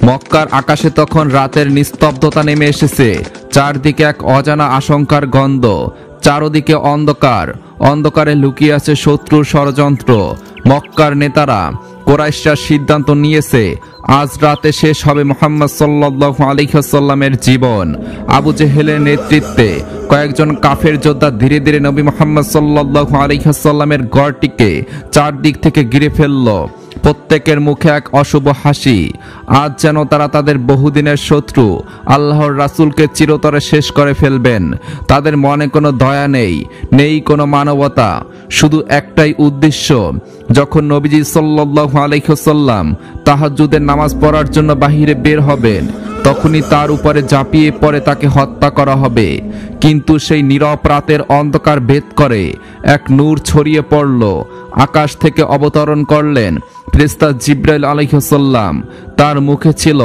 মক্কার আকাশে তখন রাতের নিস্তব্ধতা নেমে এসেছে। চারদিকে এক অজানা আশঙ্কার গন্ধ, চারদিকে অন্ধকার, অন্ধকারে লুকিয়ে আছে শত্রুর ষড়যন্ত্র। মক্কার নেতারা কুরাইশরা সিদ্ধান্ত নিয়েছে আজ রাতে শেষ হবে মুহাম্মদ সাল্লাল্লাহু আলাইহি ওয়াসাল্লামের জীবন। আবু জেহেলের নেতৃত্বে কয়েকজন কাফের যোদ্ধা ধীরে ধীরে নবী মুহাম্মদ সাল্লাল্লাহু আলাইহি ওয়াসাল্লামের গড়টিকে চারদিক থেকে ঘিরে ফেলল। প্রত্যেকের মুখে এক অশুভ হাসি। আজ যেন তারা তাদের বহুদিনের শত্রু আল্লাহর রাসূলকে চিরতরে শেষ করে ফেলবেন। তাদের মনে কোনো দয়া নেই, নেই কোনো মানবতা, শুধু একটাই উদ্দেশ্য। যখন নবীজি সাল্লাল্লাহু আলাইহি ওয়াসাল্লাম তাহাজ্জুদের নামাজ পড়ার জন্য বাহিরে বের হবেন, তখনই তার উপরে ঝাঁপিয়ে পড়ে তাকে হত্যা করা হবে। কিন্তু সেই নীরব রাতের অন্ধকার ভেদ করে এক নূর ছড়িয়ে পড়ল। আকাশ থেকে অবতরণ করলেন ফেরেশতা জিবরাইল আলাইহিস সালাম। তার মুখে ছিল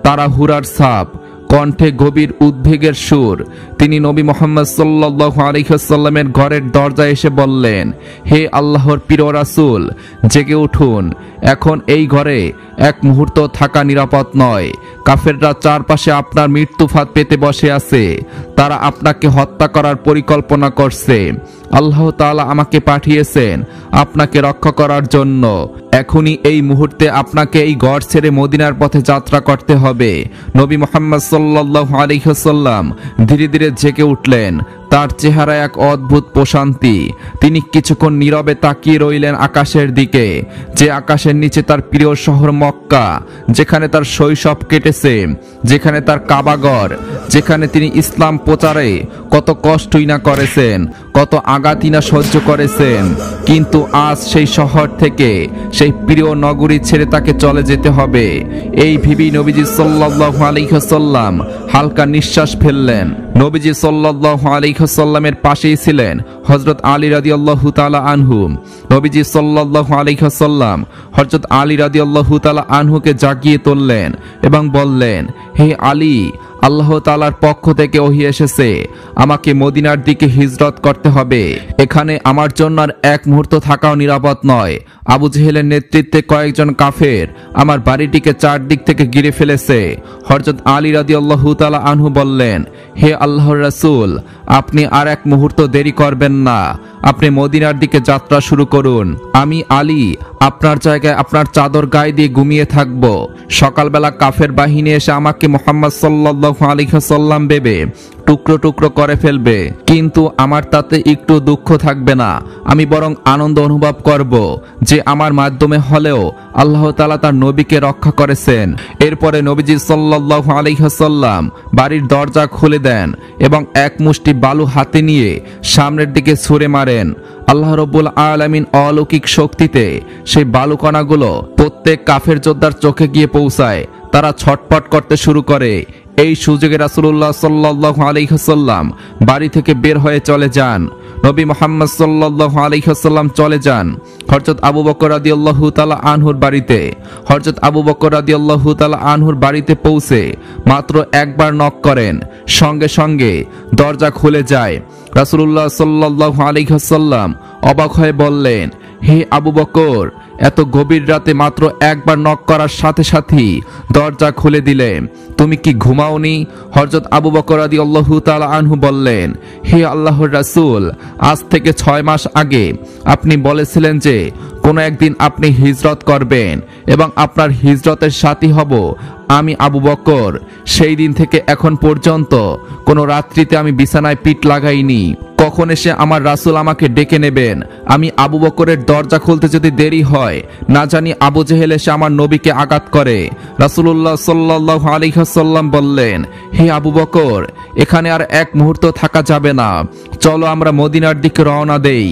তাড়াহুড়ার ছাপ, কণ্ঠে গভীর উদ্বেগের সুর। তিনি নবী মুহাম্মদ সাল্লাল্লাহু আলাইহি ওয়াসাল্লামের ঘরের দরজায় এসে বললেন, হে আল্লাহর প্রিয় রাসূল, জেগে উঠুন। এখন এই ঘরে এক মুহূর্ত থাকা নিরাপদ নয়। কাফেররা চারপাশে আপনার মৃত্যু ফাঁদ পেতে বসে আছে। তারা আপনাকে হত্যা করার পরিকল্পনা করছে। আল্লাহ তাআলা আমাকে পাঠিয়েছেন আপনাকে রক্ষা করার জন্য। এখনই এই মুহূর্তে আপনাকে এই ঘর ছেড়ে মদিনার পথে যাত্রা করতে হবে। নবী মুহাম্মদ সাল্লাল্লাহু আলাইহি ওয়াসাল্লাম ধীরে ধীরে জেগে উঠলেন। তার চেহারায় এক অদ্ভুত প্রশান্তি। তিনি কিছুক্ষণ নীরবে তাকিয়ে রইলেন আকাশের দিকে, যে আকাশের নিচে তার প্রিয় শহর মক্কা, যেখানে তার শৈশব কেটেছে, যেখানে তার কাবাঘর, যেখানে তিনি ইসলাম প্রচারে কত কষ্টই না করেছেন, কত আঘাতই না সহ্য করেছেন। কিন্তু আজ সেই শহর থেকে, সেই প্রিয় নগরী ছেড়ে তাকে চলে যেতে হবে। এই ভেবেই নবীজি সাল্লাল্লাহু আলাইহি ওয়াসাল্লাম হালকা নিঃশ্বাস ফেললেন। নবীজি সাল্লাল্লাহু আলাইহি ওয়াসাল্লামের পাশেই ছিলেন হযরত আলী রাদিয়াল্লাহু তাআলা আনহু। নবীজি সাল্লাল্লাহু আলাইহি ওয়াসাল্লাম হযরত আলী রাদিয়াল্লাহু তাআলা আনহুকে জাগিয়ে তুললেন এবং বললেন, হে আলী, আল্লাহ তাআলার পক্ষ থেকে ওহী এসেছে, আমাকে মদিনার দিকে হিজরত করতে হবে। এখানে আমার জন্য আর এক মুহূর্ত থাকাও নিরাপদ নয়। আবু জেহেলের নেতৃত্বে কয়েকজন কাফের আমার বাড়িটিকে চারদিক থেকে ঘিরে ফেলেছে। হযরত আলী রাদিয়াল্লাহু তাআলা আনহু বললেন, হে আল্লাহর রাসূল, আপনি আর এক মুহূর্ত দেরি করবেন না, আপনি মদিনার দিকে যাত্রা শুরু করুন। আমি আলী আপনার জায়গায় আপনার চাদর গায়ে দিয়ে ঘুমিয়ে থাকব। সকালবেলা কাফের বাহিনী এসে আমাকে মুহাম্মদ সাল্লাল্লাহু আলাইহি ওয়াসাল্লাম ভেবে টুকরো টুকরো করে ফেলবে, কিন্তু আমার তাতে একটু দুঃখ থাকবে না। আমি বরং আনন্দ অনুভব করব যে আমার মাধ্যমে হলেও আল্লাহ তাআলা তার নবীকে রক্ষা করেছেন। এরপরে নবীজি সাল্লাল্লাহু আলাইহি ওয়াসাল্লাম বাড়ির দরজা খুলে দেন এবং এক মুষ্টি বালু হাতে নিয়ে সামনের দিকে ছুঁড়ে মারেন। আল্লাহ রাব্বুল আলামিন অলৌকিক শক্তিতে সেই বালুকণাগুলো প্রত্যেক কাফের যোদ্ধার চোখে গিয়ে পৌঁছায়। তারা ছটপট করতে শুরু করে। এই সুযোগে রাসূলুল্লাহ সাল্লাল্লাহু আলাইহি ওয়াসাল্লাম বাড়ি থেকে বের হয়ে চলে যান। নবী মুহাম্মদ সাল্লাল্লাহু আলাইহি ওয়াসাল্লাম চলে যান হযরত আবু বকর রাদিয়াল্লাহু তাআলা আনহুর বাড়িতে। হযরত আবু বকর রাদিয়াল্লাহু তাআলা আনহুর বাড়িতে পৌঁছে মাত্র একবার নক করেন, সঙ্গে সঙ্গে দরজা খুলে যায়। রাসূলুল্লাহ সাল্লাল্লাহু আলাইহি ওয়াসাল্লাম অবাক হয়ে বললেন, হে আবু বকর, এত গভীর রাতে মাত্র একবার নক করার সাথে সাথেই দরজা খুলে দিলে, তুমি কি ঘুমাওনি? হযরত আবু বকর রাদিয়াল্লাহু তাআলা আনহু বললেন, হে আল্লাহর রাসূল, আজ থেকে 6 মাস আগে আপনি বলেছিলেন যে কোনো একদিন আপনি হিজরত করবেন এবং আপনার হিজরতের সাথী হব আমি আবু বকর। সেই দিন থেকে এখন পর্যন্ত কোনো রাত্রিতে আমি বিছানায় পিঠ লাগাইনি। কখন এসে আমার রাসূল আমাকে ডেকে নেবেন? আমি আবু বকরের দরজা খুলতে যদি দেরি হয়, না জানি আবু জেহেল এসে আমার নবীকে আঘাত করে। রাসূলুল্লাহ সাল্লাল্লাহু আলাইহি ওয়াসাল্লাম বললেন, হে আবু বকর, এখানে আর এক মুহূর্ত থাকা যাবে না, চলো আমরা মদিনার দিকে রওনা দেই।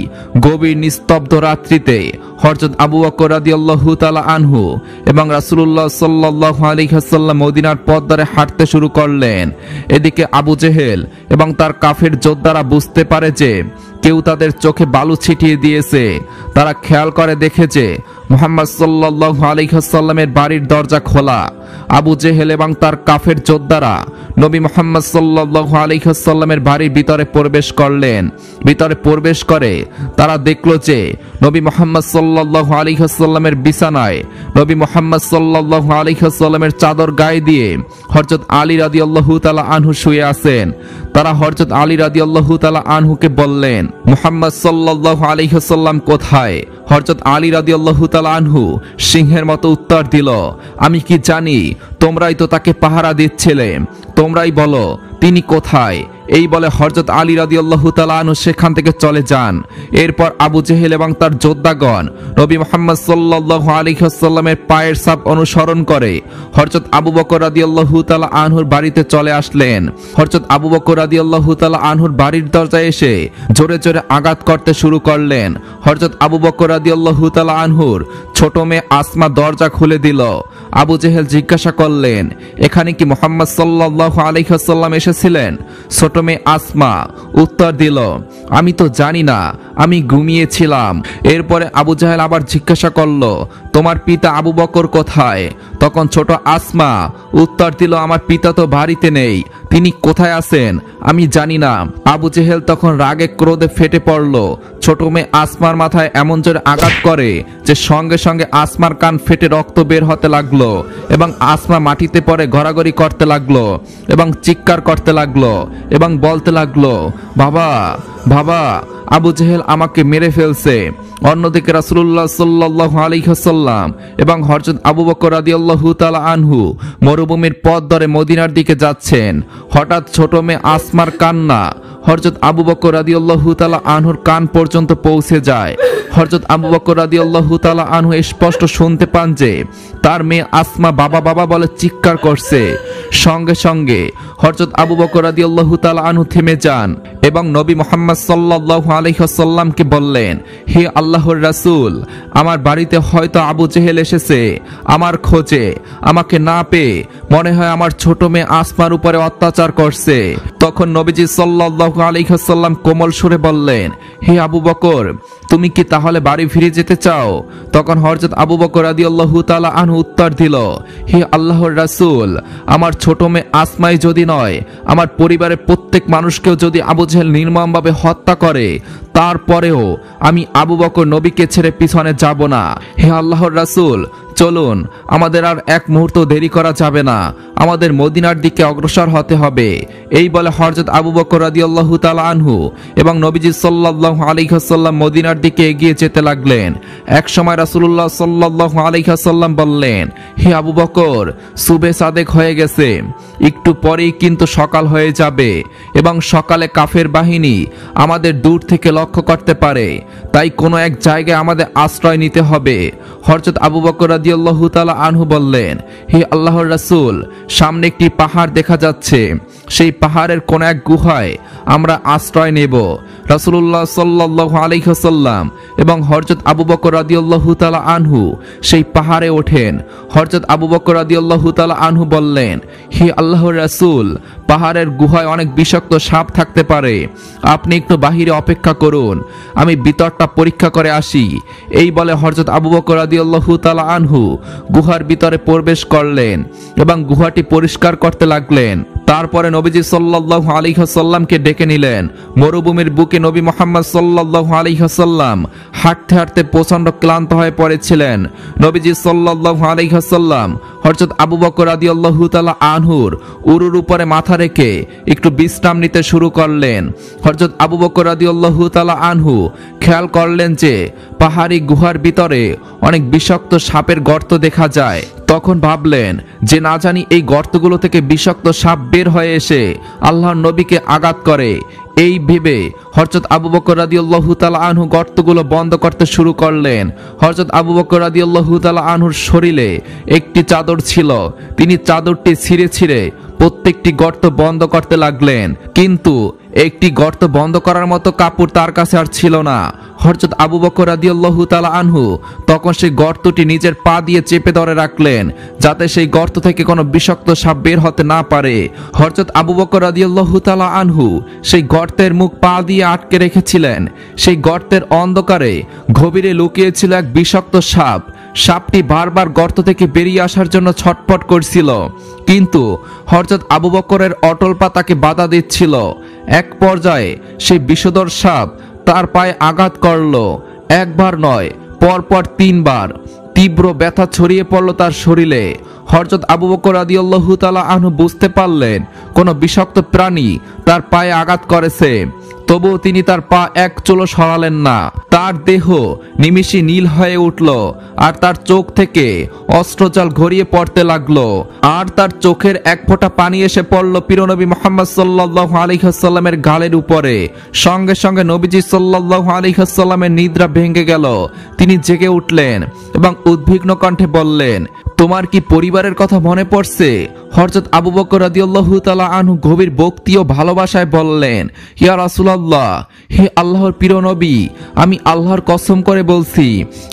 গভীর নিস্তব্ধ রাত্রিতে হযরত আবু বকর রাদিয়াল্লাহু তাআলা আনহু এবং রাসূলুল্লাহ সাল্লাল্লাহু আলাইহি ওয়াসাল্লাম মদিনার পথ ধরে হাঁটতে শুরু করলেন। এদিকে আবু জেহেল এবং তার কাফের যোদ্ধারা বুঝতে পারে যে কেউ তাদের চোখে বালু ছিটিয়ে দিয়েছে। তারা খেয়াল করে দেখে যে মুহাম্মদ সাল্লাল্লাহু আলাইহি ওয়াসাল্লামের বাড়ির দরজা খোলা। আবু জেহেল এবং তার কাফের যোদ্ধারা নবী মুহাম্মদ সাল্লাল্লাহু আলাইহি ওয়াসাল্লামের বাড়ির ভিতরে প্রবেশ করলেন। ভিতরে প্রবেশ করে তারা দেখলো যে নবী মুহাম্মদ সাল্লাল্লাহু আলাইহি ওয়াসাল্লামের বিছানায় নবী মুহাম্মদ সাল্লাল্লাহু আলাইহি ওয়াসাল্লামের চাদর গায়ে দিয়ে হযরত আলী রাদিয়াল্লাহু তাআলা আনহু শুয়ে আছেন। তারা হযরত আলী রাদিয়াল্লাহু তাআলা আনহুকে বললেন, মুহাম্মদ সাল্লাল্লাহু আলাইহি ওয়াসাল্লাম কোথায়? হযরত আলী রাদিয়াল্লাহু তাআলা আনহু সিংহের মতো উত্তর দিল, আমি কি জানি, তোমরাই তো তাকে পাহারা দিচ্ছিলে, তোমরাই বলো তিনি কোথায়। এই বলে হযরত আলী রাদিয়াল্লাহু তাআলা আনহু সেখান থেকে চলে যান। এরপর আবু জেহেল এবং তার যোদ্ধাগণ নবী মুহাম্মদ সাল্লাল্লাহু আলাইহি ওয়াসাল্লামের পায়ের ছাপ অনুসরণ করে হযরত আবু বকর রাদিয়াল্লাহু তাআলা আনহুর বাড়িতে চলে আসলেন। হযরত আবু বকর রাদিয়াল্লাহু তাআলা আনহুর বাড়ির দরজায় এসে জোরে জোরে আঘাত করতে শুরু করলেন। হযরত আবু বকর রাদিয়াল্লাহু তাআলা আনহুর ছোট মেয়ে আসমা দরজা খুলে দিল। আবু জেহেল জিজ্ঞাসা করলেন, এখানে কি মুহাম্মদ সাল্লাল্লাহু আলাইহি ওয়াসাল্লাম এসেছিলেন? ছোট মেয়ে আসমা উত্তর দিল, আমি তো জানি না, আমি ঘুমিয়েছিলাম। এরপরে আবু জেহেল আবার জিজ্ঞাসা করল, তোমার পিতা আবু বকর কোথায়? তখন ছোট আসমা উত্তর দিল, আমার পিতা তো বাড়িতে নেই, তিনি কোথায় আছেন আমি জানি না। আবু জেহেল তখন রাগে ক্রোধে ফেটে পড়ল। ছোট মেয়ে আসমার মাথায় এমন জোরে আঘাত করে যে সঙ্গে সঙ্গে আসমার কান ফেটে রক্ত বের হতে লাগলো এবং আসমা মাটিতে পড়ে গড়াগড়ি করতে লাগলো এবং চিৎকার করতে লাগলো এবং বলতে লাগলো, বাবা বাবা, আবু জেহেল আমাকে মেরে ফেলছে। অন্যদিকে রাসূলুল্লাহ সাল্লাল্লাহু আলাইহি ওয়াসাল্লাম এবং হযরত আবু বকর রাদিয়াল্লাহু তাআলা আনহু মরুভূমির পথ ধরে মদিনার দিকে যাচ্ছেন। হঠাৎ ছোট মেয়ে আসমার কান্না হযরত আবু বকর রাদিয়াল্লাহু তাআলা আনহুর কান পর্যন্ত পৌঁছে যায়। হযরত আবু বকর রাদিয়াল্লাহু তাআলা আনহু স্পষ্ট শুনতে পান যে তার মেয়ে আসমা বাবা বাবা বলে চিৎকার করছে। সঙ্গে সঙ্গে হযরত আবু বকর রাদিয়াল্লাহু তাআলা আনহু থেমে যান এবং নবী মুহাম্মদ সাল্লাল্লাহু আলাইহি ওয়াসাল্লামকে বললেন, হে আল্লাহর রাসূল, আমার বাড়িতে হয়তো আবু জেহেল এসেছে আমার খোঁজে। আমাকে না পেয়ে মনে হয় আমার ছোট মেয়ে আসমার উপরে অত্যাচার করছে। তখন নবীজি সাল্লাল্লাহু আলাইহি ওয়াসাল্লাম কোমল সুরে বললেন, হে আবু বকর, তুমি কি তাহলে বাড়ি ফিরে যেতে চাও? তখন হযরত আবু বকর রাদিয়াল্লাহু তাআলা আনহু উত্তর দিল, হে আল্লাহর রাসূল, আমার ছোট মেয়ে আসমাই যদি নয়, আমার পরিবারের প্রত্যেক মানুষকেও যদি আবু জেহেল নির্মমভাবে হত্যা করে, তারপরেও আমি আবু বকর নবীকে ছেড়ে পিছনে যাব না। হে আল্লাহর রাসূল, চলুন, আমাদের আর এক মুহূর্ত দেরি করা যাবে না, আমাদের মদিনার দিকে অগ্রসর হতে হবে। এই বলে হযরত আবু বকর রাদিয়াল্লাহু তাআলা আনহু এবং নবীজি সাল্লাল্লাহু আলাইহি ওয়াসাল্লাম মদিনার দিকে এগিয়ে যেতে লাগলেন। এক সময় রাসূলুল্লাহ সাল্লাল্লাহু আলাইহি ওয়াসাল্লাম বললেন, হে আবু বকর, সুবে সাদেক হয়ে গেছে, একটু পরেই কিন্তু সকাল হয়ে যাবে এবং সকালে কাফের বাহিনী আমাদের দূর থেকে লক্ষ্য করতে পারে, তাই কোনো এক জায়গায় আমাদের আশ্রয় নিতে হবে। হযরত আবু বকর রাদিয়াল্লাহু তাআলা আনহু বললেন, হে আল্লাহর রাসূল, সামনে একটি পাহাড় দেখা যাচ্ছে, সেই পাহাড়ের কোন এক গুহায় আমরা আশ্রয় নেব। রাসূলুল্লাহ সাল্লাল্লাহু আলাইহি ওয়াসাল্লাম এবং হযরত আবু বকর রাদিয়াল্লাহু তাআলা আনহু সেই পাহাড়ে ওঠেন। হযরত আবু বকর রাদিয়াল্লাহু তাআলা আনহু বললেন, হে আল্লাহর রাসূল, পাহাড়ের গুহায় অনেক বিষাক্ত সাপ থাকতে পারে, আপনি একটু বাহিরে অপেক্ষা করুন, আমি ভিতরটা পরীক্ষা করে আসি। এই বলে হযরত আবু বকর রাদিয়াল্লাহু তাআলা আনহু গুহার ভিতরে প্রবেশ করলেন এবং গুহাটি পরিষ্কার করতে লাগলেন। তারপরে নবীজি সাল্লাল্লাহু আলাইহি ওয়াসাল্লামকে ডেকে নিলেন। মরুভূমির বুকে নবী মুহাম্মদ সাল্লাল্লাহু আলাইহি ওয়াসাল্লাম হাঁটতে হাঁটতে প্রচন্ড ক্লান্ত হয়ে পড়েছিলেন। নবীজি সাল্লাল্লাহু আলাইহি ওয়াসাল্লাম হযরত আবু বকর রাদিয়াল্লাহু তাআলা আনহুর উরুর উপরে মাথা রেখে একটু বিশ্রাম নিতে শুরু করলেন। হযরত আবু বকর রাদিয়াল্লাহু তাআলা আনহু খেয়াল করলেন যে পাহাড়ি গুহার ভিতরে অনেক বিষাক্ত সাপের গর্ত দেখা যায়। তখন ভাবলেন যে না জানি এই গর্তগুলো থেকে বিষাক্ত সাপ বের হয়ে এসে আল্লাহর নবীকে আঘাত করে। এই ভেবে হযরত আবু বকর রাদিয়াল্লাহু তাআলা আনহু গর্তগুলো বন্ধ করতে শুরু করলেন। হযরত আবু বকর রাদিয়াল্লাহু তাআলা আনহুর শরীরে একটি চাদর ছিল, তিনি চাদরটি ছিঁড়ে ছিঁড়ে প্রত্যেকটি গর্ত বন্ধ করতে লাগলেন, কিন্তু একটি গর্ত বন্ধ করার মতো কাপড় তার কাছে আর ছিল না। হযরত আবু বকর রাদিয়াল্লাহু তাআলা আনহু তখন সেই গর্তটি নিজের পা দিয়ে চেপে ধরে রাখলেন, যাতে সেই গর্ত থেকে কোনো বিষাক্ত সাপ বের হতে না পারে। হযরত আবু বকর রাদিয়াল্লাহু তাআলা আনহু সেই গর্তের মুখ পা দিয়ে আটকে রেখেছিলেন। সেই গর্তের অন্ধকারে গভীরে লুকিয়ে ছিল এক বিষাক্ত সাপ। সাপটি বারবার গর্ত থেকে বেরিয়ে আসার জন্য ছটফট করছিল, কিন্তু হযরত আবু বকরের অটল পা তাকে বাধা দিচ্ছিল। এক পর্যায়ে সেই বিষধর সাপ তার পায়ে আঘাত করল। একবার নয়, পরপর 3 বার। তীব্র ব্যথা ছড়িয়ে পড়ল তার শরীরে। হযরত আবু বকর রাদিয়াল্লাহু তাআলা আনহু বুঝতে পারলেন কোনো বিষাক্ত প্রাণী তার পায়ে আঘাত করেছে। তবুও তিনি তার পা এক চুলো সরালেন না। তার দেহ নিমিষে নীল হয়ে উঠল, আর তার চোখ থেকে অস্ত্রজাল গড়িয়ে পড়তে লাগলো। আর তার চোখের এক ফোঁটা পানি এসে পড়ল প্রিয়নবী মুহাম্মদ সাল্লাল্লাহু আলাইহি ওয়াসাল্লামের গালের উপরে। সঙ্গে সঙ্গে নবীজি সাল্লাল্লাহু আলাইহি ওয়াসাল্লামের নিদ্রা ভেঙে গেল। তিনি জেগে উঠলেন এবং উদ্বিগ্ন কণ্ঠে বললেন, তোমার কি পরিবারের কথা মনে পড়ছে? হযরত আবু বকর রাদিয়াল্লাহু তাআলা আনহু গভীর ভক্তি ও ভালোবাসায় বললেন, ইয়া রাসূলুল্লাহ, হে আল্লাহর প্রিয় নবী, আমি আল্লাহর কসম করে বলছি,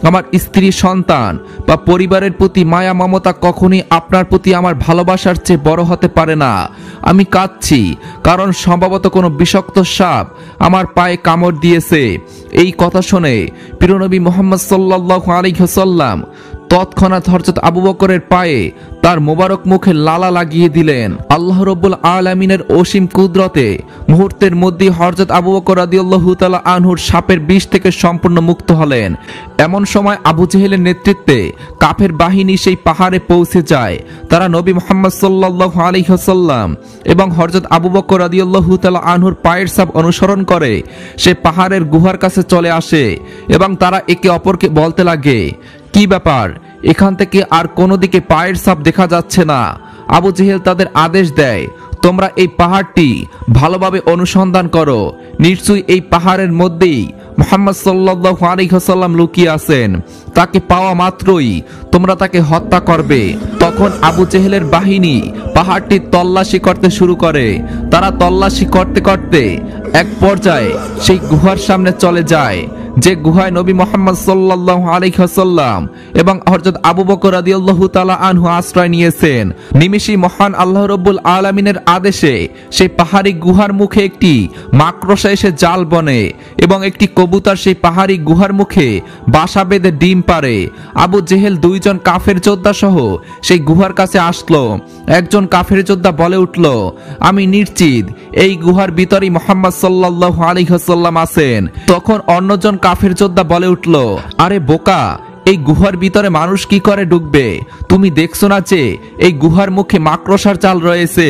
আমার স্ত্রী, সন্তান বা পরিবারের প্রতি মায়া মমতা কখনোই আপনার প্রতি আমার ভালোবাসার চেয়ে বড় হতে পারে না। আমি কাঁদছি কারণ সম্ভবত কোনো বিষাক্ত সাপ আমার পায়ে কামড় দিয়েছে। এই কথা শুনে প্রিয়নবী মুহাম্মদ সাল্লাল্লাহু আলাইহি ওয়াসাল্লাম তৎক্ষণাৎ হযরত আবু বকরের পায়ে তার মোবারক মুখে লালা লাগিয়ে দিলেন। আল্লাহ রাব্বুল আলামিনের অসীম কুদরতে মুহূর্তের মধ্যে হযরত আবু বকর রাদিয়াল্লাহু তাআলা আনহুর সাপের বিষ থেকে সম্পূর্ণ মুক্ত হলেন। এমন সময় আবু জেহেলের নেতৃত্বে কাফের বাহিনী সেই পাহাড়ে পৌঁছে যায়। তারা নবী মুহাম্মদ সাল্লাল্লাহু আলাইহি ওয়াসাল্লাম এবং হযরত আবু বকর রাদিয়াল্লাহু তাআলা আনহুর পায়ের ছাপ অনুসরণ করে সে পাহাড়ের গুহার কাছে চলে আসে এবং তারা একে অপরকে বলতে লাগে, কি ব্যাপার, এখান থেকে আর কোনো দিকে পায়ের ছাপ দেখা যাচ্ছে না। আবু জেহেল তাদের আদেশ দেয়, তোমরা এই পাহাড়টি ভালোভাবে অনুসন্ধান করো। নিশ্চয়ই এই পাহাড়ের মধ্যেই মুহাম্মদ সাল্লাল্লাহু আলাইহি ওয়াসাল্লাম লুকিয়ে আছেন। তাকে পাওয়া মাত্রই তোমরা তাকে হত্যা করবে। তখন আবু জেহেলের বাহিনী পাহাড়টি তল্লাশি করতে শুরু করে। তারা তল্লাশি করতে করতে এক পর্যায়ে সেই গুহার সামনে চলে যায়, যে গুহায় নবী মুহাম্মদ সাল্লাল্লাহু আলাইহি ওয়াসাল্লাম এবং হযরত আবু বকর রাদিয়াল্লাহু তাআলা আনহু আশ্রয় নিয়েছেন। নিমিষেই মহান আল্লাহ রাব্বুল আলামিনের আদেশে সেই পাহাড়ি গুহার মুখে একটি মাকড়সা এসে জাল বনে এবং একটি কবুতর সেই পাহাড়ি গুহার মুখে বাসা বেঁধে ডিম পাড়ে। আবু জেহেল 2 জন কাফের যোদ্ধা সহ সেই গুহার কাছে আসলো। একজন কাফের যোদ্ধা বলে উঠল, আমি নিশ্চিত এই গুহার ভিতরেই মুহাম্মদ সাল্লাল্লাহু আলাইহি ওয়াসাল্লাম আছেন। তখন অন্যজন কাফের যোদ্ধা বলে উঠল, আরে বোকা, এই গুহার ভিতরে মানুষ কি করে ঢুকবে? তুমি দেখছো না যে এই গুহার মুখে মাকড়সার জাল রয়েছে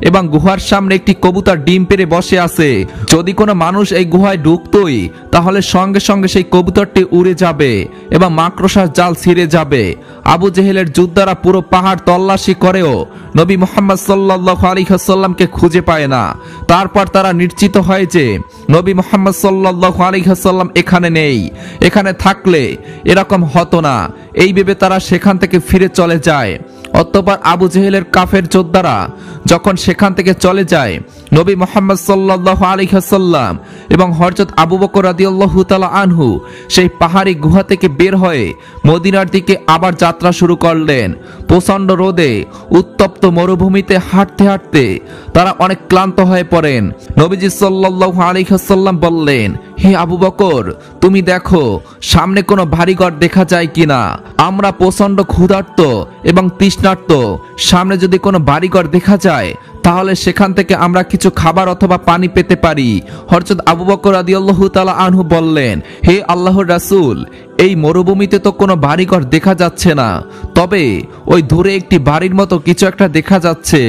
এবং গুহার সামনে একটি কবুতর ডিম পেড়ে বসে আছে। যদি কোনো মানুষ এই গুহায় ঢুকতোই তাহলে সঙ্গে সঙ্গে সেই কবুতরটি উড়ে যাবে এবং মাকড়সার জাল ছিঁড়ে যাবে। আবু জেহেলের যোদ্ধারা পুরো পাহাড় তল্লাশি করেও নবী মুহাম্মদ সাল্লাল্লাহু আলাইহি ওয়াসাল্লামকে খুঁজে পায় না। তারপর তারা নিশ্চিত হয় যে নবী মুহাম্মদ সাল্লাল্লাহু আলাইহি ওয়াসাল্লাম এখানে নেই। এখানে থাকলে এরকম হতো না। এই ভেবে তারা সেখান থেকে ফিরে চলে যায়। অতঃপর আবু জেহেলের কাফের যোদ্ধারা যখন সেখান থেকে চলে যায়, নবী মুহাম্মদ সাল্লাল্লাহু আলাইহি ওয়াসাল্লাম এবং হযরত আবু বকর রাদিয়াল্লাহু তাআলা আনহু সেই পাহাড়ি গুহা থেকে বের হয়ে মদিনার দিকে আবার যাত্রা শুরু করলেন। প্রচণ্ড রোদে উত্তপ্ত মরুভূমিতে হাঁটতে হাঁটতে তারা অনেক ক্লান্ত হয়ে পড়েন। নবীজি সাল্লাল্লাহু আলাইহি ওয়াসাল্লাম বললেন, হে আবু বকর, তুমি দেখো সামনে কোনো বাড়িঘর দেখা যায় কিনা। আমরা প্রচণ্ড ক্ষুধার্ত এবং তৃষ্ণার্ত। সামনে যদি কোনো বাড়িঘর দেখা যায় তাহলে সেখান থেকে আমরা কিছু খাবার অথবা পানি পেতে পারি। হযরত আবু বকর রাদিয়াল্লাহু তাআলা আনহু বললেন, হে আল্লাহর রাসূল, এই মরুভূমিতে তো কোনো বাড়িঘর দেখা যাচ্ছে না, তবে ওই দূরে একটি বাড়ির মতো কিছু একটা দেখা যাচ্ছে।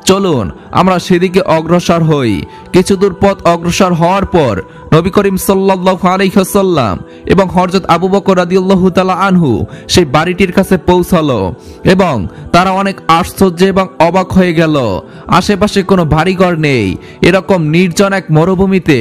চলুন আমরা সেদিকে অগ্রসর হই। কিছু দূর পথ অগ্রসর হওয়ার পর নবী করিম সাল্লাল্লাহু আলাইহি ওয়াসাল্লাম এবং হযরত আবু বকর রাদিয়াল্লাহু তাআলা আনহু সেই বাড়িটির কাছে পৌঁছালো এবং তারা অনেক আশ্চর্য এবং অবাক হয়ে গেল। আশেপাশে কোনো বাড়িঘর নেই। এরকম নির্জন এক মরুভূমিতে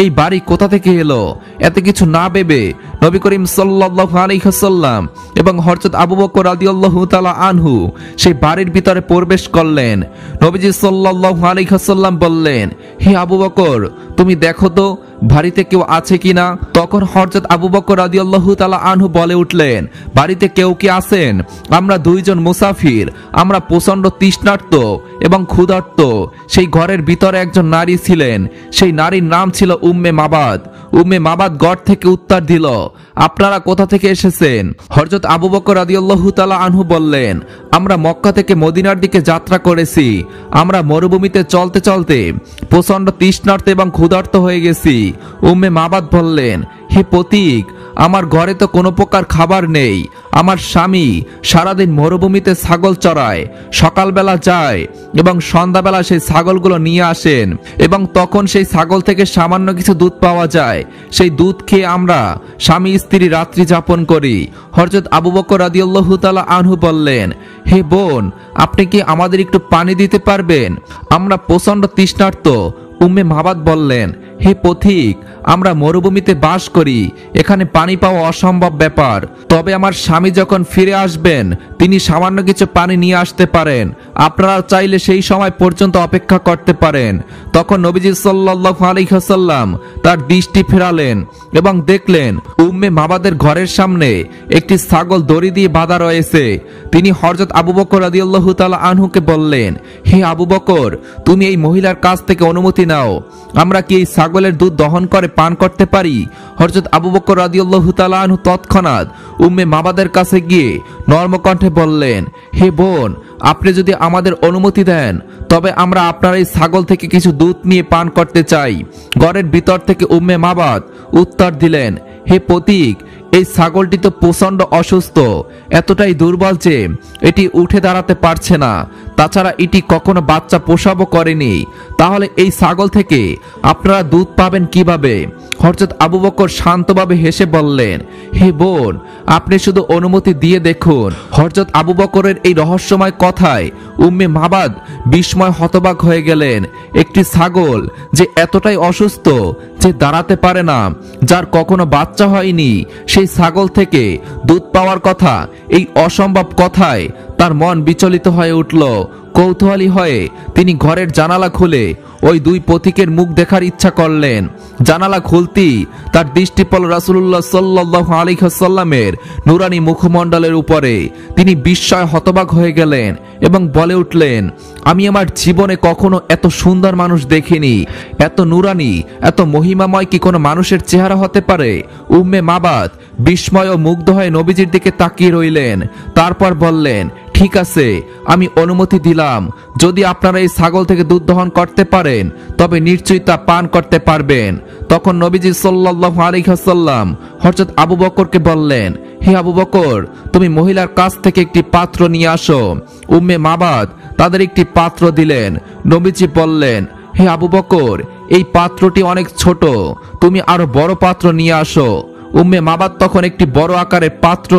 এই বাড়ি কোথা থেকে এলো? এত কিছু না ভেবে নবী করিম সাল্লাল্লাহু আলাইহি ওয়াসাল্লাম এবং হযরত আবু বকর রাদিয়াল্লাহু তাআলা আনহু সেই বাড়ির ভিতরে প্রবেশ করলেন। নবীজি সাল্লাল্লাহু আলাইহি ওয়াসাল্লাম বললেন, হে আবু বকর, তুমি দেখো তো বাড়িতে কেউ আছে কিনা। তখন হযরত আবু বকর রাদিয়াল্লাহু তাআলা আনহু বলে উঠলেন, বাড়িতে কেউ কি আছেন? আমরা 2 জন মুসাফির। আমরা প্রচণ্ড তৃষ্ণার্ত এবং ক্ষুধার্ত। সেই ঘরের ভিতরে একজন নারী ছিলেন। সেই নারীর নাম ছিল উম্মে মাবাদ। উম্মে মাবাদ গড় থেকে উত্তর দিল, আপনারা কোথা থেকে এসেছেন? হযরত আবু বকর রাদিয়াল্লাহু তাআলা আনহু বললেন, আমরা মক্কা থেকে মদিনার দিকে যাত্রা করেছি। আমরা মরুভূমিতে চলতে চলতে প্রচন্ড তৃষ্ণার্ত এবং ক্ষুধার্ত হয়ে গেছি। উম্মে মাবাদ বললেন, হে পথিক, আমার ঘরে তো কোনো প্রকার খাবার নেই। আমার স্বামী সারাদিন মরুভূমিতে ছাগল চড়ায়, সকালবেলা যায় এবং সন্ধ্যাবেলা সেই ছাগলগুলো নিয়ে আসেন এবং তখন সেই ছাগল থেকে সামান্য কিছু দুধ পাওয়া যায়। সেই দুধ খেয়ে আমরা স্বামী স্ত্রী রাত্রি যাপন করি। হযরত আবু বকর রাদিয়াল্লাহু তাআলা আনহু বললেন, হে বোন, আপনি কি আমাদের একটু পানি দিতে পারবেন? আমরা প্রচন্ড তৃষ্ণার্ত। উম্মে মাবাদ বললেন, হে পথিক, আমরা মরুভূমিতে বাস করি, এখানে পানি পাওয়া অসম্ভব ব্যাপার। তবে আমার স্বামী যখন ফিরে আসবেন তিনি সামান্য কিছু পানি নিয়ে আসতে পারেন। আপনারা চাইলে সেই সময় পর্যন্ত অপেক্ষা করতে পারেন। তখন নবীজি সাল্লাল্লাহু আলাইহি ওয়াসাল্লাম তার দৃষ্টি ফেরালেন এবং দেখলেন উম্মে মাবাদের ঘরের সামনে একটি ছাগল দড়ি দিয়ে বাঁধা রয়েছে। তিনি হযরত আবু বকর রাদিয়াল্লাহু তাআলা আনহুকে বললেন, হে আবু বকর, তুমি এই মহিলার কাছ থেকে অনুমতি নাও, আমরা কি এই ছাগলের দুধ দহন করে পান করতে পারি? হযরত আবু বকর রাদিয়াল্লাহু তাআলা আনহু তৎক্ষণাৎ উম্মে মাবাদের কাছে গিয়ে নরমকণ্ঠে বললেন, হে বোন, আপনি যদি আমাদের অনুমতি দেন তবে আমরা আপনার এই ছাগল থেকে কিছু দুধ নিয়ে পান করতে চাই। ঘরের ভিতর থেকে উম্মে মাবাদ উত্তর দিলেন, হে পথিক, এই ছাগলটি তো প্রচন্ড অসুস্থ, এতটাই দুর্বল যে এটি উঠে দাঁড়াতে পারছে না। তাছাড়া এটি কখনো বাচ্চা প্রসবও করেনি। তাহলে এই ছাগল থেকে আপনারা দুধ পাবেন কিভাবে? হযরত আবু বকর শান্তভাবে হেসে বললেন, হে বোন, আপনি শুধু অনুমতি দিয়ে দেখুন। হযরত আবু বকরের এই রহস্যময় কথায় উম্মে মাবাদ বিস্ময় হতবাক হয়ে গেলেন। একটি ছাগল যে এতটাই অসুস্থ যে দাঁড়াতে পারে না, যার কখনো বাচ্চা হয়নি, সেই ছাগল থেকে দুধ পাওয়ার কথা, এই অসম্ভব কথায় তার মন বিচলিত হয়ে উঠল। কৌতূহলী হয়ে তিনি ঘরের জানালা খুলে ওই দুই পথিকের মুখ দেখার ইচ্ছা করলেন। জানালা খুলতেই তার দৃষ্টি পড়ল রাসূলুল্লাহ সাল্লাল্লাহু আলাইহি ওয়াসাল্লামের নুরানি মুখমণ্ডলের উপরে। তিনি বিস্ময়ে হতবাক হয়ে গেলেন এবং বলে উঠলেন, আমি আমার জীবনে কখনো এত সুন্দর মানুষ দেখিনি। এত নুরানি, এত মহিমাময় কি কোনো মানুষের চেহারা হতে পারে? উম্মে মাবাদ বিস্ময় ও মুগ্ধ হয়ে নবীজির দিকে তাকিয়ে রইলেন। তারপর বললেন, ঠিক আছে, আমি অনুমতি দিলাম। যদি আপনারা এই ছাগল থেকে দুধ দহন করতে পারেন তবে নিশ্চয়ই তা পান করতে পারবেন। তখন নবীজি সাল্লাল্লাহু আলাইহি ওয়াসাল্লাম হযরত আবু বকরকে বললেন, হে আবু বকর, তুমি মহিলার কাছ থেকে একটি পাত্র নিয়ে আসো। উম্মে মাবাদ তাদের একটি পাত্র দিলেন। নবীজি বললেন, হে আবু বকর, এই পাত্রটি অনেক ছোট, তুমি আরো বড় পাত্র নিয়ে আসো। উম্মে মাবাদ তখন একটি বড় আকারের পাত্র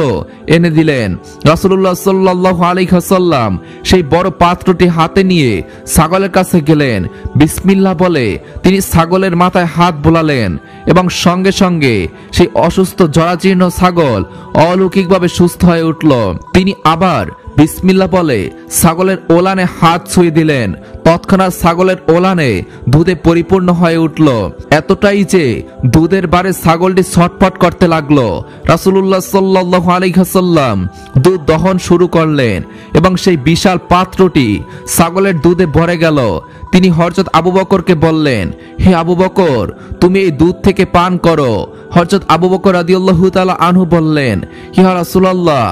এনে দিলেন। রাসূলুল্লাহ সাল্লাল্লাহু আলাইহি ওয়াসাল্লাম সেই বড় পাত্রটি হাতে নিয়ে ছাগলের কাছে গেলেন। বিসমিল্লাহ বলে তিনি ছাগলের মাথায় হাত বোলালেন এবং সঙ্গে সঙ্গে সেই অসুস্থ জরাজীর্ণ ছাগল অলৌকিকভাবে সুস্থ হয়ে উঠল। তিনি আবার বিসমিল্লাহ বলে ছাগলের ওলানে হাত ছুঁয়ে দিলেন। তৎক্ষণাৎ ছাগলের ওলানে দুধে পরিপূর্ণ হয়ে উঠল, এতটাই যে দুধের বারে ছাগলটি ছটফট করতে লাগলো। রাসূলুল্লাহ সাল্লাল্লাহু আলাইহি ওয়াসাল্লাম দুধ দহন শুরু করলেন এবং সেই বিশাল পাত্রটি ছাগলের দুধে ভরে গেল। তিনি হযরত আবু বকরকে বললেন, হে আবু বকর, তুমি এই দুধ থেকে পান করো। হযরত আবু বকর রাদিয়াল্লাহু তাআলা আনহু বললেন, ইয়া রাসূলুল্লাহ,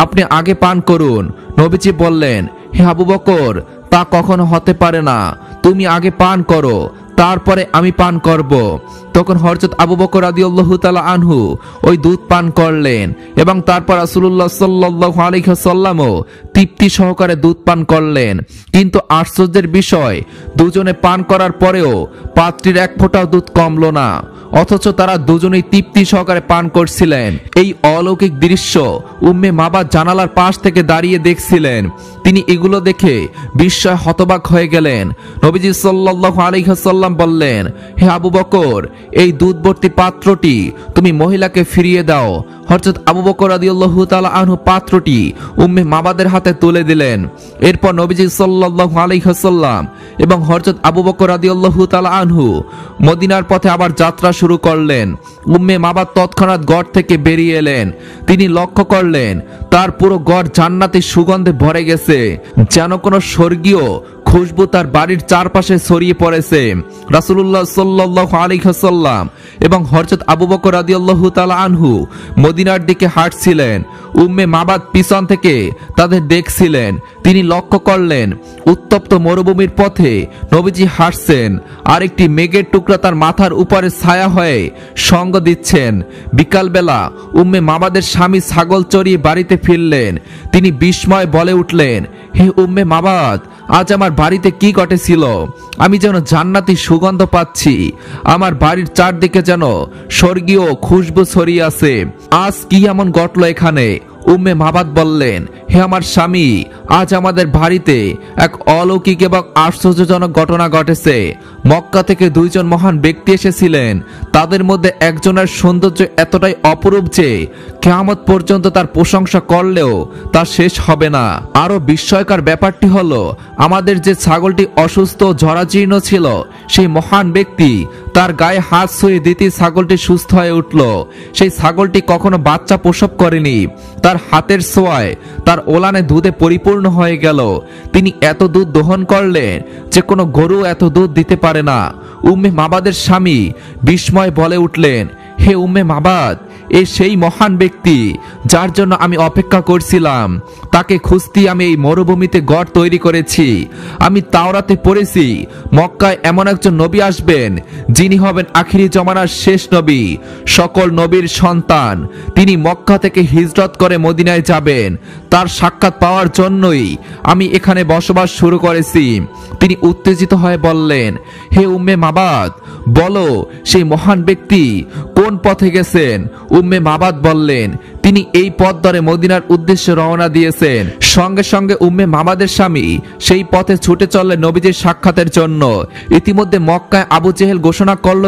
আপনি আগে পান করুন। নবীজি বললেন, হে আবু বকর, তা কখনো হতে পারে না, তুমি আগে পান করো, তারপরে আমি পান করব। তখন হযরত আবু বকর রাদিয়াল্লাহু তাআলা আনহু ওই দুধ পান করলেন এবং তারপর রাসূলুল্লাহ সাল্লাল্লাহু আলাইহি ওয়াসাল্লামও তৃপ্তি সহকারে দুধ পান করলেন। কিন্তু আশ্চর্যের বিষয়, দুজনে পান করার পরেও পাত্রীর এক ফোঁটাও দুধ কমলো না, অথচ তারা দুজনেই তৃপ্তি সহকারে পান করছিলেন। এই অলৌকিক দৃশ্য উম্মে মাবাদ জানালার পাশ থেকে দাঁড়িয়ে দেখছিলেন। তিনি এগুলো দেখে বিস্ময়ে হতবাক হয়ে গেলেন। নবীজি সাল্লাল্লাহু আলাইহি ওয়াসাল্লাম বললেন, হে আবু বকর, এই দুধ ভর্তি পাত্রটি তুমি মহিলাকে ফিরিয়ে দাও। হযরত আবু বকর রাদিয়াল্লাহু তাআলা আনহু পাত্রটি উম্মে মাবাদের হাতে তুলে দিলেন। এরপর নবীজি সাল্লাল্লাহু আলাইহি ওয়াসাল্লাম এবং হযরত আবু বকর রাদিয়াল্লাহু তাআলা আনহু মদিনার পথে আবার যাত্রা শুরু করলেন। উম্মে মাবাদ তৎক্ষণাৎ গড় থেকে বেরিয়ে এলেন। তিনি লক্ষ্য করলেন তার পুরো গড় জান্নাতের সুগন্ধে ভরে গেছে, যেন কোনো স্বর্গীয় খুশবু তার বাড়ির চারপাশে ছড়িয়ে পড়েছে। রাসূলুল্লাহ সাল্লাল্লাহু আলাইহি ওয়াসাল্লাম এবং হযরত আবু বকর রাদিয়াল্লাহু তাআলা আনহু মদিনার দিকে হাঁটছিলেন। উম্মে মাবাদ পিছন থেকে তাদের দেখছিলেন। তিনি লক্ষ্য করলেন উত্তপ্ত মরুভূমির পথে নবীজি হাঁটছেন, আর একটি মেঘের টুকরা তার মাথার উপরে ছায়া হয়ে সঙ্গ দিচ্ছেন। বিকালবেলা উম্মে মাবাদের স্বামী ছাগল চড়িয়ে বাড়িতে ফিরলেন। তিনি বিস্ময় বলে উঠলেন, হে উম্মে মাবাদ, আজ আমার বাড়িতে কি ঘটেছিল? আমি যেন জান্নাতি সুগন্ধ পাচ্ছি। আমার বাড়ির চারদিকে যেন স্বর্গীয় খুশবু ছড়িয়ে আছে। আজ কি এমন ঘটল এখানে? উম্মে মাবাদ বললেন, হে আমার স্বামী, আজ আমাদের বাড়িতে এক অলৌকিক এবং আশ্চর্যজনক ঘটনা ঘটেছে। মক্কা থেকে দুইজন মহান ব্যক্তি এসেছিলেন। তাদের মধ্যে একজনের সৌন্দর্য এতটাই অপরূপ যে কিয়ামত পর্যন্ত তার প্রশংসা করলেও তা শেষ হবে না। আরো বিস্ময়কর ব্যাপারটি হলো, আমাদের যে ছাগলটি অসুস্থ জরাজীর্ণ ছিল, সেই মহান ব্যক্তি তার গায়ে হাত ছুঁয়ে দিতে ছাগলটি সুস্থ হয়ে উঠল। সেই ছাগলটি কখনো বাচ্চা প্রসব করেনি। তার হাতের ছোঁয়ায় তার ওলানে দুধে পরিপূর্ণ হয়ে গেল। তিনি এত দুধ দহন করলেন যে কোনো গরু এত দুধ দিতে পারে না। উম্মে মাবাদের স্বামী বিস্ময় বলে উঠলেন, হে উম্মে মাবাদ, এ সেই মহান ব্যক্তি যার জন্য আমি অপেক্ষা করছিলাম। তাকে খুঁজতে আমি এই মরুভূমিতে গড় তৈরি করেছি। আমি তাওরাতে পড়েছি মক্কায় এমন একজন নবী আসবেন যিনি হবেন আখিরি জমানার শেষ নবী, সকল নবীর সন্তান। তিনি মক্কা থেকে হিজরত করে মদিনায় যাবেন। তার সাক্ষাৎ পাওয়ার জন্যই আমি এখানে বসবাস শুরু করেছি। তিনি উত্তেজিত হয়ে বললেন, হে উম্মে মাবাদ, বলো সেই মহান ব্যক্তি কোন পথে গেছেন? উম্মে মাবাদ বললেন, তিনি এই পথ ধরে মদিনার উদ্দেশ্যে রওনা দিয়েছেন। সঙ্গে সঙ্গে উম্মে মাবাদের স্বামী সেই পথে ছুটে চললেন নবীজির সাক্ষাতের জন্য। ইতিমধ্যে মক্কায় আবু জেহেল ঘোষণা করল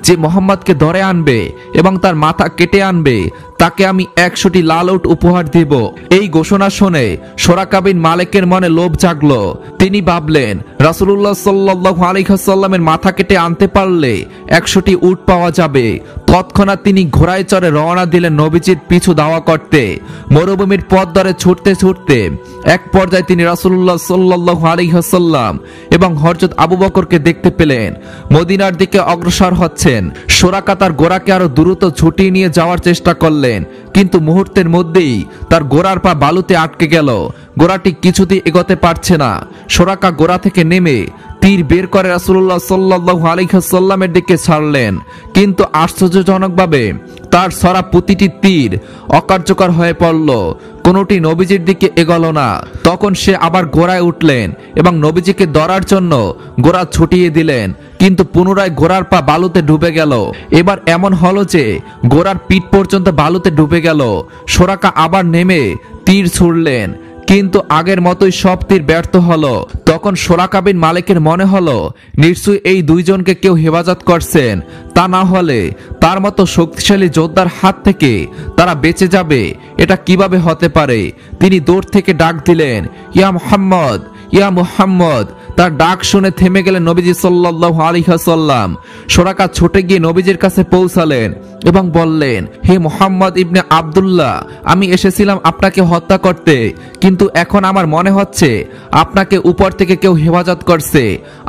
যে মোহাম্মদকে ধরে আনবে এবং তার মাথা কেটে আনবে তাকে আমি 100টি লাল উট উপহার দেব। এই ঘোষণা শুনে সুরাকা বিন মালিকের মনে লোভ জাগলো। তিনি ভাবলেন, রাসূলুল্লাহ সাল্লাল্লাহু আলাইহি ওয়াসাল্লামের মাথা কেটে আনতে পারলে 100টি উট পাওয়া যাবে। তৎক্ষণাৎ তিনি ঘোড়ায় চড়ে রওনা দিলেন নবীজির পিছু ধাওয়া করতে। মরুভূমির পথ ধরে ছুটতে ছুটতে এক পর্যায়ে তিনি রাসূলুল্লাহ সাল্লাল্লাহু আলাইহি ওয়াসাল্লাম এবং হযরত আবু বকরকে দেখতে পেলেন মদিনার দিকে অগ্রসর হচ্ছেন। সুরাকা তার ঘোড়াকে আরো দ্রুত ছুটিয়ে নিয়ে যাওয়ার চেষ্টা করলেন, কিন্তু মুহূর্তের মধ্যেই তার ঘোড়ার পা বালুতে আটকে গেল। ঘোড়াটি কিছুতেই এগোতে পারছে না। সুরাকা ঘোড়া থেকে নেমে তীর বের করে রাসূলুল্লাহ সাল্লাল্লাহু আলাইহি ওয়াসাল্লামের দিকে ছাড়লেন, কিন্তু আশ্চর্যজনকভাবে তার ছড়া প্রতিটি তীর অকার্যকর হয়ে পড়ল। কোনটি নবীজির দিকে এগোল না। তখন সে আবার ঘোড়ায় উঠলেন এবং নবীজিকে ধরার জন্য ঘোড়া ছুটিয়ে দিলেন, কিন্তু পুনরায় ঘোড়ার পা বালুতে ডুবে গেল। এবার এমন হলো যে ঘোড়ার পিঠ পর্যন্ত বালুতে ডুবে গেল। সুরাকা আবার নেমে তীর ছুড়লেন, কিন্তু আগের মতোই সব তীর ব্যর্থ হলো। তখন সুরাকা বিন মালিকের মনে হলো নিশ্চয়ই এই দুইজনকে কেউ হেফাজত করছেন, তা না হলে তার মতো শক্তিশালী যোদ্ধার হাত থেকে তারা বেঁচে যাবে এটা কিভাবে হতে পারে। তিনি দূর থেকে ডাক দিলেন, ইয়া মুহাম্মদ, ইয়া মুহাম্মদ। তার ডাক শুনে থেমে গেলেন নবীজি সাল্লাল্লাহু আলাইহি ওয়াসাল্লাম। সুরাকা ছুটে গিয়ে নবীজির কাছে পৌঁছালেন এবং বললেন, হে মুহাম্মদ ইবনে আব্দুল্লাহ, আমি এসেছিলাম আপনাকে হত্যা করতে, কিন্তু এখন আমার মনে হচ্ছে আপনাকে উপর থেকে কেউ হেফাজত করছে।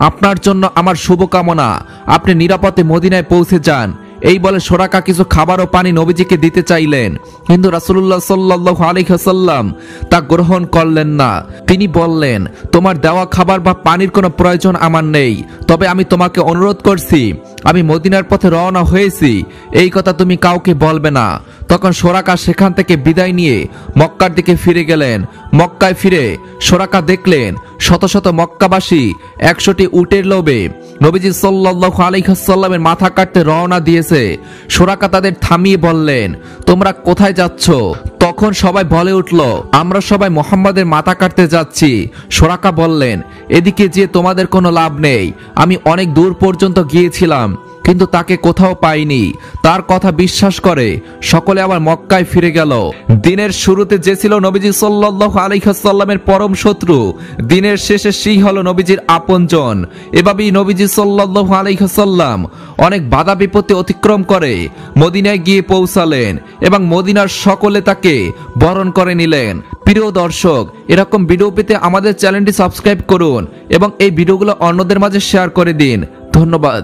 আপনার জন্য আমার শুভকামনা। আপনি নিরাপদে মদিনায় পৌঁছে যান। এই বলে সুরাকা কিছু খাবার ও পানি নবীজিকে দিতে চাইলেন, কিন্তু রাসূলুল্লাহ সাল্লাল্লাহু আলাইহি ওয়াসাল্লাম তা গ্রহণ করলেন না। তিনি বললেন, তোমার দেওয়া খাবার বা পানির কোনো প্রয়োজন আমার নেই, তবে আমি তোমাকে অনুরোধ করছি, আমি মদিনার পথে রওনা হয়েছি এই কথা তুমি কাউকে বলবে না। তখন সুরাকা সেখান থেকে বিদায় নিয়ে মক্কার দিকে ফিরে গেলেন। মক্কায় ফিরে সুরাকা দেখলেন শত শত মক্কাবাসী 100টি উটের লোভে নবীজি সাল্লাল্লাহু আলাইহি ওয়াসাল্লামের মাথা কাটতে রওনা দিয়েছে। সুরাকা তাদের থামিয়ে বললেন, তোমরা কোথায় যাচ্ছ? তখন সবাই বলে উঠল, আমরা সবাই মুহাম্মাদের মাথা কাটতে যাচ্ছি। সুরাকা বললেন, এদিকে যে তোমাদের কোনো লাভ নেই। আমি অনেক দূর পর্যন্ত গিয়েছিলাম, কিন্তু তাকে কোথাও পাইনি। তার কথা বিশ্বাস করে সকলে আবার মক্কায় ফিরে গেল। দিনের শুরুতে যে ছিল নবীজি সাল্লাল্লাহু আলাইহি ওয়াসাল্লামের পরম শত্রু, দিনের শেষে সেই হলো নবীজির আপনজন। এভাবেই নবীজি সাল্লাল্লাহু আলাইহি ওয়াসাল্লাম অনেক বাধা বিপত্তি অতিক্রম করে মদিনায় গিয়ে পৌঁছালেন এবং মদিনার সকলে তাকে বরণ করে নিলেন। প্রিয় দর্শক, এরকম ভিডিও পেতে আমাদের চ্যানেলটি সাবস্ক্রাইব করুন এবং এই ভিডিওগুলো অন্যদের মাঝে শেয়ার করে দিন। ধন্যবাদ।